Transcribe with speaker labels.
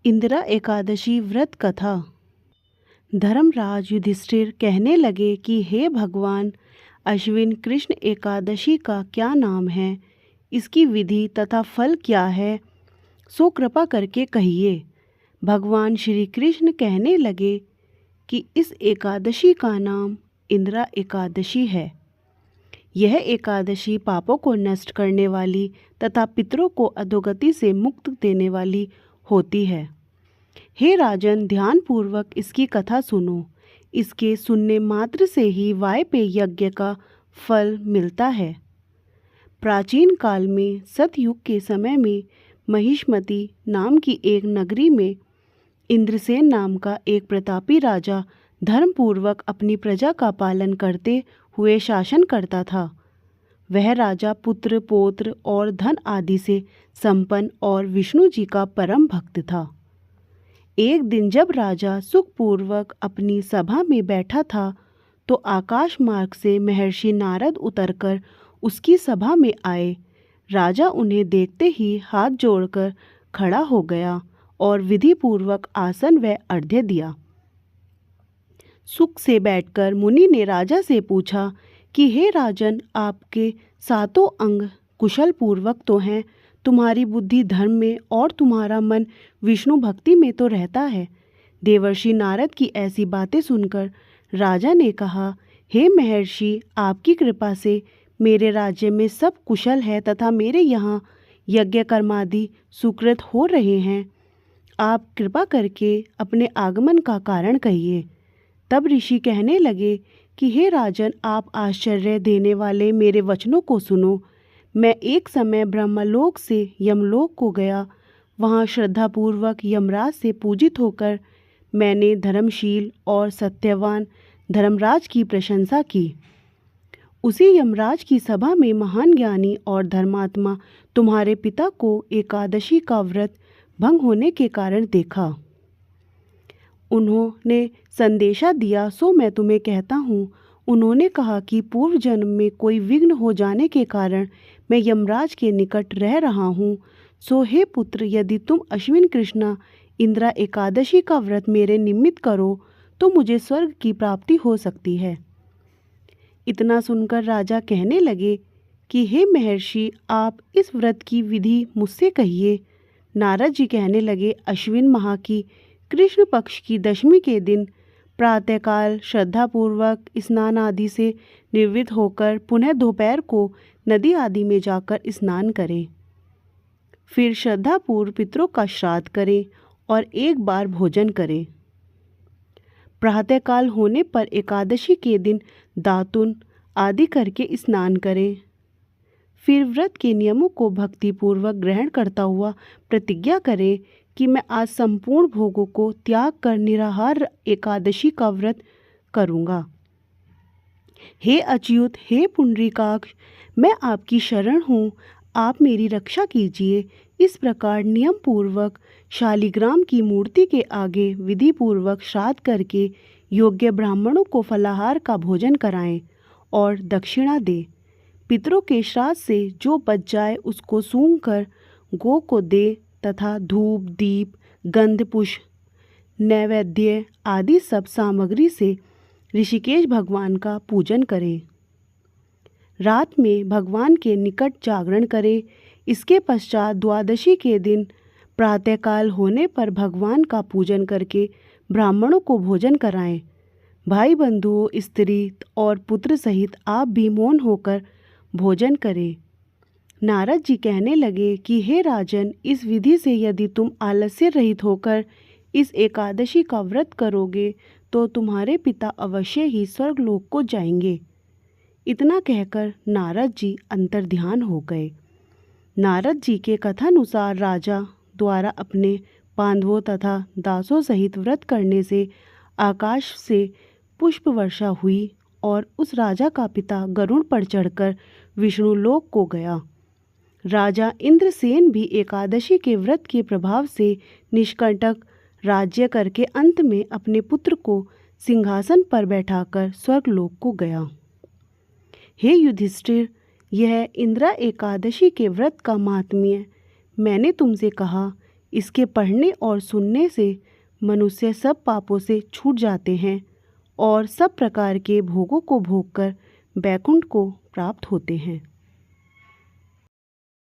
Speaker 1: इंदिरा एकादशी व्रत कथा। धर्मराज युधिष्ठिर कहने लगे कि हे भगवान, अश्विन कृष्ण एकादशी का क्या नाम है, इसकी विधि तथा फल क्या है, सो कृपा करके कहिए। भगवान श्री कृष्ण कहने लगे कि इस एकादशी का नाम इंदिरा एकादशी है। यह एकादशी पापों को नष्ट करने वाली तथा पितरों को अधोगति से मुक्त देने वाली होती है। हे राजन, ध्यानपूर्वक इसकी कथा सुनो। इसके सुनने मात्र से ही वायपेय यज्ञ का फल मिलता है। प्राचीन काल में सतयुग के समय में महिष्मति नाम की एक नगरी में इंद्रसेन नाम का एक प्रतापी राजा धर्मपूर्वक अपनी प्रजा का पालन करते हुए शासन करता था। वह राजा पुत्र पौत्र और धन आदि से संपन्न और विष्णु जी का परम भक्त था। एक दिन जब राजा सुखपूर्वक अपनी सभा में बैठा था तो आकाश मार्ग से महर्षि नारद उतरकर उसकी सभा में आए। राजा उन्हें देखते ही हाथ जोड़कर खड़ा हो गया और विधि पूर्वक आसन व अर्घ्य दिया। सुख से बैठकर मुनि ने राजा से पूछा कि हे राजन, आपके सातों अंग कुशल पूर्वक तो हैं, तुम्हारी बुद्धि धर्म में और तुम्हारा मन विष्णु भक्ति में तो रहता है। देवर्षि नारद की ऐसी बातें सुनकर राजा ने कहा, हे महर्षि, आपकी कृपा से मेरे राज्य में सब कुशल है तथा मेरे यहाँ यज्ञ कर्मादि सुकृत हो रहे हैं। आप कृपा करके अपने आगमन का कारण कहिए। तब ऋषि कहने लगे कि हे राजन, आप आश्चर्य देने वाले मेरे वचनों को सुनो। मैं एक समय ब्रह्मलोक से यमलोक को गया। वहाँ श्रद्धापूर्वक यमराज से पूजित होकर मैंने धर्मशील और सत्यवान धर्मराज की प्रशंसा की। उसी यमराज की सभा में महान ज्ञानी और धर्मात्मा तुम्हारे पिता को एकादशी का व्रत भंग होने के कारण देखा। उन्होंने संदेशा दिया, सो मैं तुम्हें कहता हूँ। उन्होंने कहा कि पूर्व जन्म में कोई विघ्न हो जाने के कारण मैं यमराज के निकट रह रहा हूँ। सो हे पुत्र, यदि तुम अश्विन कृष्णा इंदिरा एकादशी का व्रत मेरे निमित्त करो तो मुझे स्वर्ग की प्राप्ति हो सकती है। इतना सुनकर राजा कहने लगे कि हे महर्षि, आप इस व्रत की विधि मुझसे कहिए। नारद जी कहने लगे, अश्विन माह की कृष्ण पक्ष की दशमी के दिन प्रातःकाल श्रद्धापूर्वक स्नान आदि से निवृत्त होकर पुनः दोपहर को नदी आदि में जाकर स्नान करें। फिर श्रद्धापूर्व पितरों का श्राद्ध करें और एक बार भोजन करें। प्रातःकाल होने पर एकादशी के दिन दातुन आदि करके स्नान करें। फिर व्रत के नियमों को भक्तिपूर्वक ग्रहण करता हुआ प्रतिज्ञा करें कि मैं आज संपूर्ण भोगों को त्याग कर निराहार एकादशी का व्रत करूँगा। हे अच्युत, हे पुंडरीकाक्ष, मैं आपकी शरण हूँ, आप मेरी रक्षा कीजिए। इस प्रकार नियम पूर्वक शालिग्राम की मूर्ति के आगे विधि पूर्वक श्राद्ध करके योग्य ब्राह्मणों को फलाहार का भोजन कराएं और दक्षिणा दें। पितरों के श्राद्ध से जो बच जाए उसको सूंघ कर गौ को दे तथा धूप दीप गंध पुष्प नैवेद्य आदि सब सामग्री से ऋषिकेश भगवान का पूजन करें। रात में भगवान के निकट जागरण करें। इसके पश्चात द्वादशी के दिन प्रातःकाल होने पर भगवान का पूजन करके ब्राह्मणों को भोजन कराएं। भाई बंधुओं, स्त्री और पुत्र सहित आप भी मौन होकर भोजन करें। नारद जी कहने लगे कि हे राजन, इस विधि से यदि तुम आलस्य रहित होकर इस एकादशी का व्रत करोगे तो तुम्हारे पिता अवश्य ही स्वर्गलोक को जाएंगे। इतना कहकर नारद जी अंतर्ध्यान हो गए। नारद जी के कथानुसार राजा द्वारा अपने पांडवों तथा दासों सहित व्रत करने से आकाश से पुष्प वर्षा हुई और उस राजा का पिता गरुड़ पर चढ़कर विष्णु लोक को गया। राजा इंद्रसेन भी एकादशी के व्रत के प्रभाव से निष्कंटक राज्य करके अंत में अपने पुत्र को सिंहासन पर बैठाकर स्वर्गलोक को गया। हे युधिष्ठिर, यह इंदिरा एकादशी के व्रत का महात्म्य मैंने तुमसे कहा। इसके पढ़ने और सुनने से मनुष्य सब पापों से छूट जाते हैं और सब प्रकार के भोगों को भोगकर बैकुंठ को प्राप्त होते हैं।